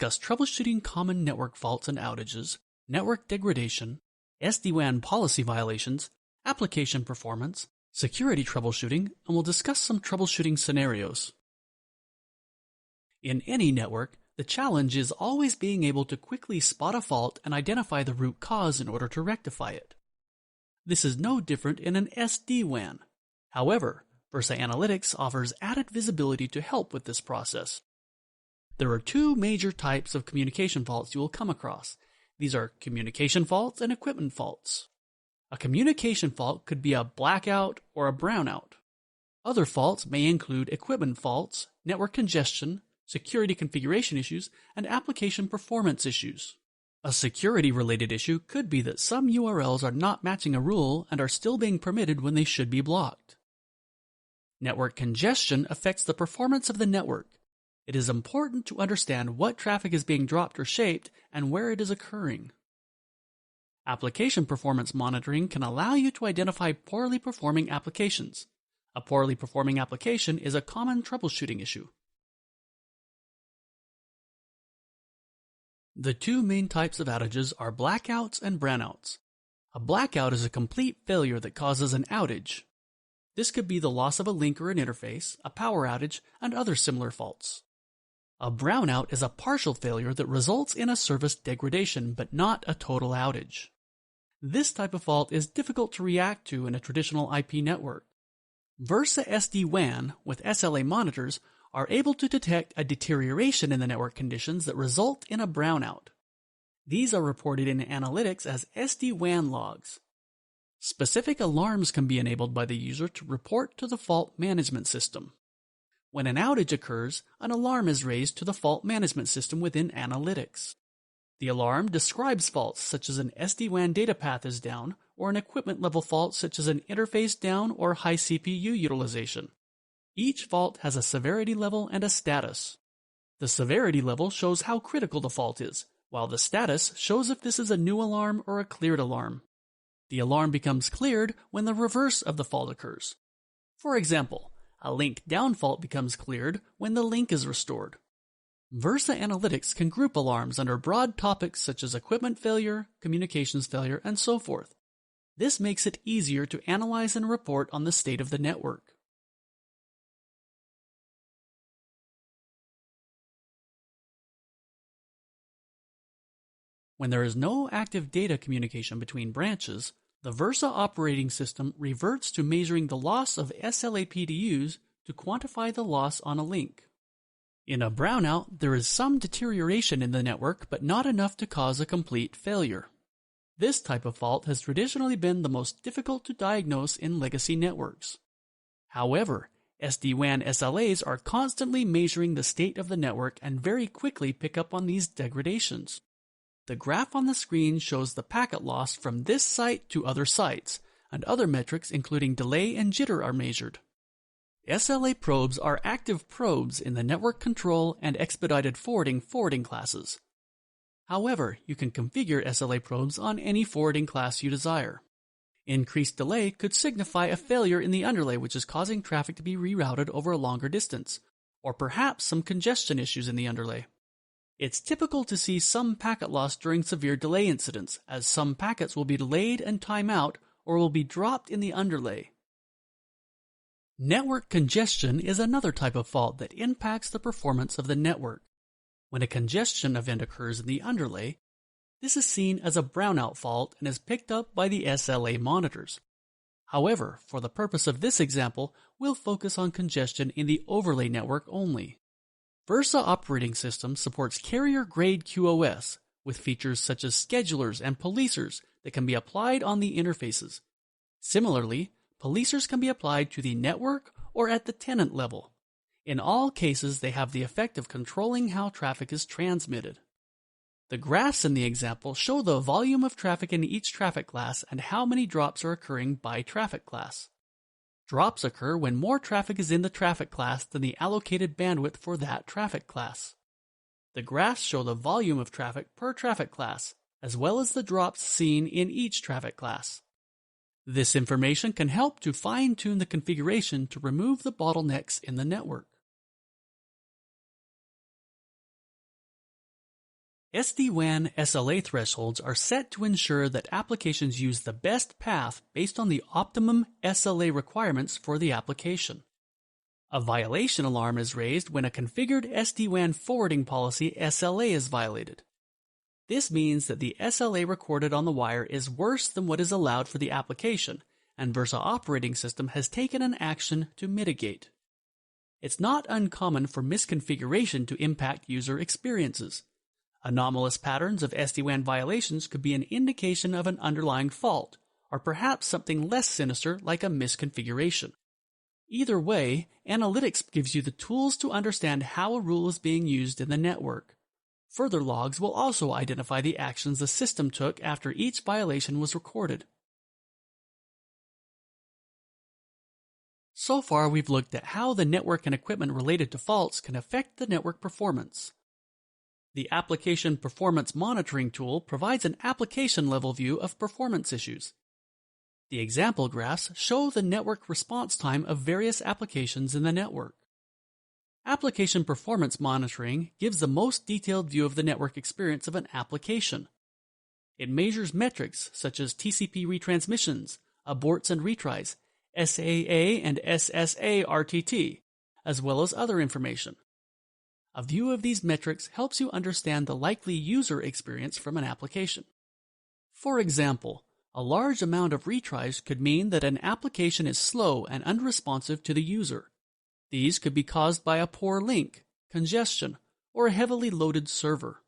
discuss troubleshooting common network faults and outages, network degradation, SD-WAN policy violations, application performance, security troubleshooting, and we'll discuss some troubleshooting scenarios. In any network, the challenge is always being able to quickly spot a fault and identify the root cause in order to rectify it. This is no different in an SD-WAN. However, Versa Analytics offers added visibility to help with this process. There are two major types of communication faults you will come across. These are communication faults and equipment faults. A communication fault could be a blackout or a brownout. Other faults may include equipment faults, network congestion, security configuration issues, and application performance issues. A security-related issue could be that some URLs are not matching a rule and are still being permitted when they should be blocked. Network congestion affects the performance of the network. It is important to understand what traffic is being dropped or shaped and where it is occurring. Application performance monitoring can allow you to identify poorly performing applications. A poorly performing application is a common troubleshooting issue. The two main types of outages are blackouts and brownouts. A blackout is a complete failure that causes an outage. This could be the loss of a link or an interface, a power outage, and other similar faults. A brownout is a partial failure that results in a service degradation, but not a total outage. This type of fault is difficult to react to in a traditional IP network. Versa SD-WAN with SLA monitors are able to detect a deterioration in the network conditions that result in a brownout. These are reported in analytics as SD-WAN logs. Specific alarms can be enabled by the user to report to the fault management system. When an outage occurs, an alarm is raised to the fault management system within analytics. The alarm describes faults such as an SD-WAN data path is down, or an equipment level fault such as an interface down or high CPU utilization. Each fault has a severity level and a status. The severity level shows how critical the fault is, while the status shows if this is a new alarm or a cleared alarm. The alarm becomes cleared when the reverse of the fault occurs. For example, a link down fault becomes cleared when the link is restored. Versa Analytics can group alarms under broad topics such as equipment failure, communications failure, and so forth. This makes it easier to analyze and report on the state of the network. When there is no active data communication between branches, the Versa operating system reverts to measuring the loss of SLA PDUs to quantify the loss on a link. In a brownout, there is some deterioration in the network, but not enough to cause a complete failure. This type of fault has traditionally been the most difficult to diagnose in legacy networks. However, SD-WAN SLAs are constantly measuring the state of the network and very quickly pick up on these degradations. The graph on the screen shows the packet loss from this site to other sites, and other metrics including delay and jitter are measured. SLA probes are active probes in the network control and expedited forwarding classes. However, you can configure SLA probes on any forwarding class you desire. Increased delay could signify a failure in the underlay which is causing traffic to be rerouted over a longer distance, or perhaps some congestion issues in the underlay. It's typical to see some packet loss during severe delay incidents, as some packets will be delayed and time out or will be dropped in the underlay. Network congestion is another type of fault that impacts the performance of the network. When a congestion event occurs in the underlay, this is seen as a brownout fault and is picked up by the SLA monitors. However, for the purpose of this example, we'll focus on congestion in the overlay network only. Versa operating system supports carrier-grade QoS with features such as schedulers and policers that can be applied on the interfaces. Similarly, policers can be applied to the network or at the tenant level. In all cases, they have the effect of controlling how traffic is transmitted. The graphs in the example show the volume of traffic in each traffic class and how many drops are occurring by traffic class. Drops occur when more traffic is in the traffic class than the allocated bandwidth for that traffic class. The graphs show the volume of traffic per traffic class, as well as the drops seen in each traffic class. This information can help to fine-tune the configuration to remove the bottlenecks in the network. SD-WAN SLA thresholds are set to ensure that applications use the best path based on the optimum SLA requirements for the application. A violation alarm is raised when a configured SD-WAN forwarding policy SLA is violated. This means that the SLA recorded on the wire is worse than what is allowed for the application, and Versa operating system has taken an action to mitigate. It's not uncommon for misconfiguration to impact user experiences. Anomalous patterns of SD-WAN violations could be an indication of an underlying fault, or perhaps something less sinister like a misconfiguration. Either way, analytics gives you the tools to understand how a rule is being used in the network. Further logs will also identify the actions the system took after each violation was recorded. So far, we've looked at how the network and equipment related to faults can affect the network performance. The Application Performance Monitoring tool provides an application-level view of performance issues. The example graphs show the network response time of various applications in the network. Application Performance Monitoring gives the most detailed view of the network experience of an application. It measures metrics such as TCP retransmissions, aborts and retries, SAA and SSA RTT, as well as other information. A view of these metrics helps you understand the likely user experience from an application. For example, a large amount of retries could mean that an application is slow and unresponsive to the user. These could be caused by a poor link, congestion, or a heavily loaded server.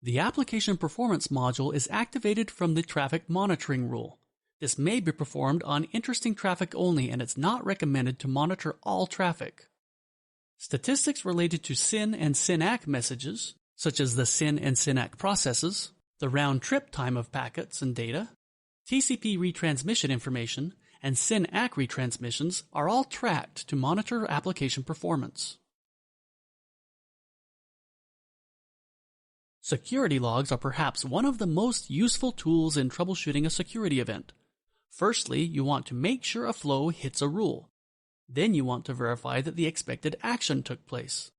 The Application Performance module is activated from the Traffic Monitoring rule. This may be performed on interesting traffic only, and it's not recommended to monitor all traffic. Statistics related to SYN and SYN-ACK messages, such as the SYN and SYN-ACK processes, the round-trip time of packets and data, TCP retransmission information, and SYN-ACK retransmissions are all tracked to monitor application performance. Security logs are perhaps one of the most useful tools in troubleshooting a security event. Firstly, you want to make sure a flow hits a rule. Then you want to verify that the expected action took place.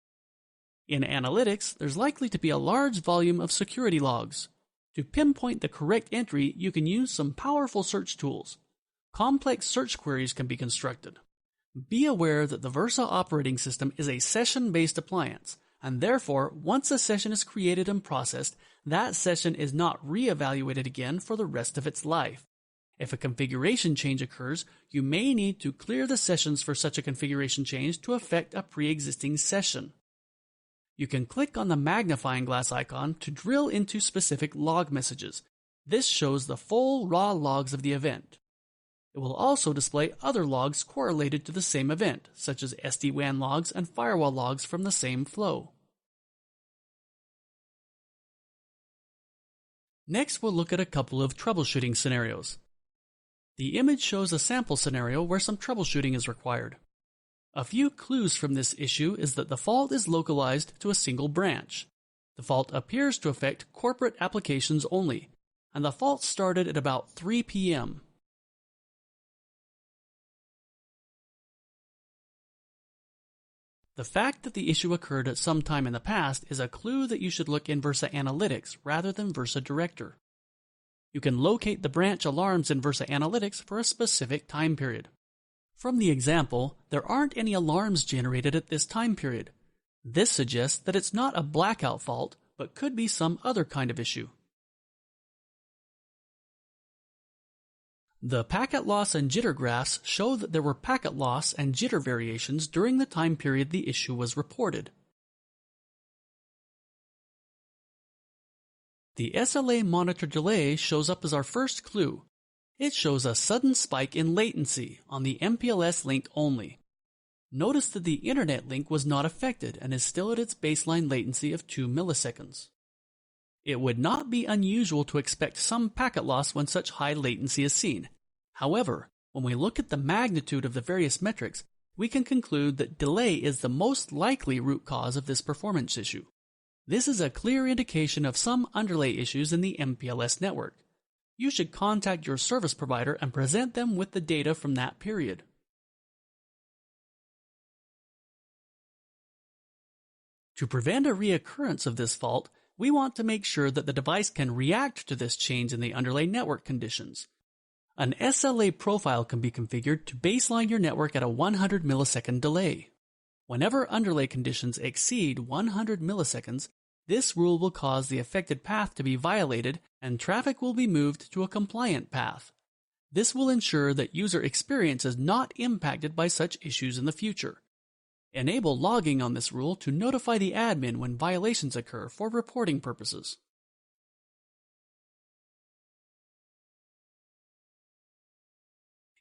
In analytics, there's likely to be a large volume of security logs. To pinpoint the correct entry, you can use some powerful search tools. Complex search queries can be constructed. Be aware that the Versa operating system is a session-based appliance, and therefore, once a session is created and processed, that session is not re-evaluated again for the rest of its life. If a configuration change occurs, you may need to clear the sessions for such a configuration change to affect a pre-existing session. You can click on the magnifying glass icon to drill into specific log messages. This shows the full raw logs of the event. It will also display other logs correlated to the same event, such as SD-WAN logs and firewall logs from the same flow. Next, we'll look at a couple of troubleshooting scenarios. The image shows a sample scenario where some troubleshooting is required. A few clues from this issue is that the fault is localized to a single branch. The fault appears to affect corporate applications only, and the fault started at about 3 p.m. The fact that the issue occurred at some time in the past is a clue that you should look in Versa Analytics rather than Versa Director. You can locate the branch alarms in Versa Analytics for a specific time period. From the example, there aren't any alarms generated at this time period. This suggests that it's not a blackout fault, but could be some other kind of issue. The packet loss and jitter graphs show that there were packet loss and jitter variations during the time period the issue was reported. The SLA monitor delay shows up as our first clue. It shows a sudden spike in latency on the MPLS link only. Notice that the internet link was not affected and is still at its baseline latency of 2 milliseconds. It would not be unusual to expect some packet loss when such high latency is seen. However, when we look at the magnitude of the various metrics, we can conclude that delay is the most likely root cause of this performance issue. This is a clear indication of some underlay issues in the MPLS network. You should contact your service provider and present them with the data from that period. To prevent a reoccurrence of this fault, we want to make sure that the device can react to this change in the underlay network conditions. An SLA profile can be configured to baseline your network at a 100 millisecond delay. Whenever underlay conditions exceed 100 milliseconds, this rule will cause the affected path to be violated and traffic will be moved to a compliant path. This will ensure that user experience is not impacted by such issues in the future. Enable logging on this rule to notify the admin when violations occur for reporting purposes.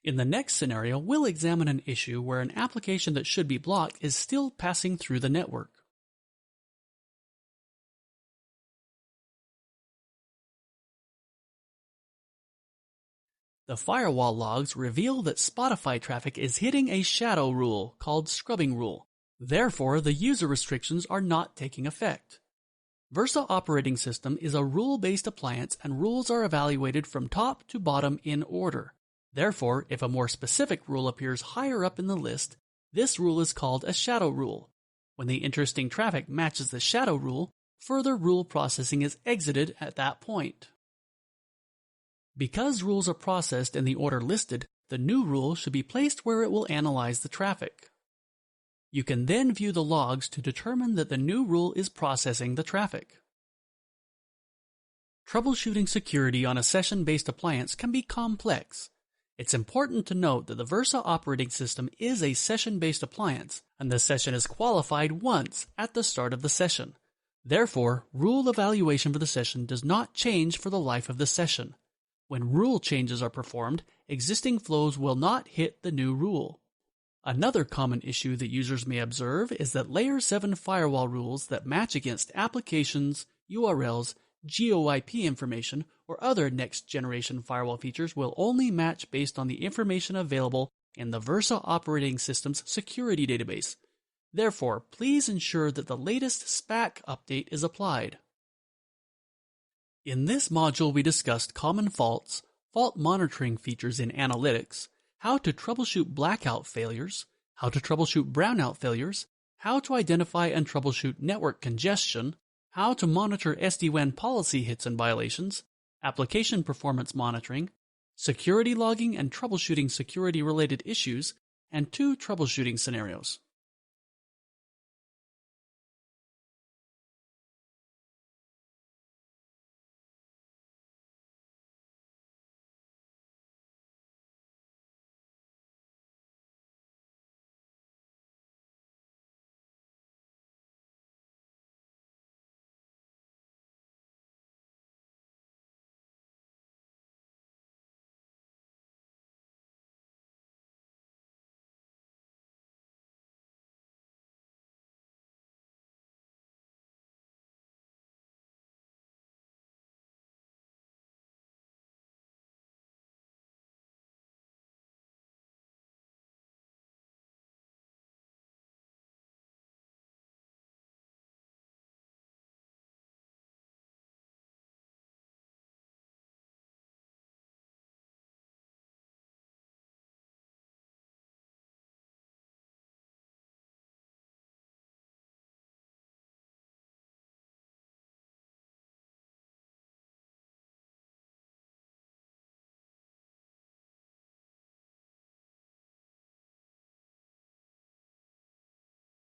In the next scenario, we'll examine an issue where an application that should be blocked is still passing through the network. The firewall logs reveal that Spotify traffic is hitting a shadow rule called scrubbing rule. Therefore, the user restrictions are not taking effect. Versa Operating System is a rule-based appliance and rules are evaluated from top to bottom in order. Therefore, if a more specific rule appears higher up in the list, this rule is called a shadow rule. When the interesting traffic matches the shadow rule, further rule processing is exited at that point. Because rules are processed in the order listed, the new rule should be placed where it will analyze the traffic. You can then view the logs to determine that the new rule is processing the traffic. Troubleshooting security on a session-based appliance can be complex. It's important to note that the Versa operating system is a session-based appliance, and the session is qualified once at the start of the session. Therefore, rule evaluation for the session does not change for the life of the session. When rule changes are performed, existing flows will not hit the new rule. Another common issue that users may observe is that Layer 7 firewall rules that match against applications, URLs, GeoIP information, or other next-generation firewall features will only match based on the information available in the Versa operating system's security database. Therefore, please ensure that the latest SPAC update is applied. In this module, we discussed common faults, fault monitoring features in analytics, how to troubleshoot blackout failures, how to troubleshoot brownout failures, how to identify and troubleshoot network congestion, how to monitor SD-WAN policy hits and violations, application performance monitoring, security logging and troubleshooting security-related issues, and 2 troubleshooting scenarios.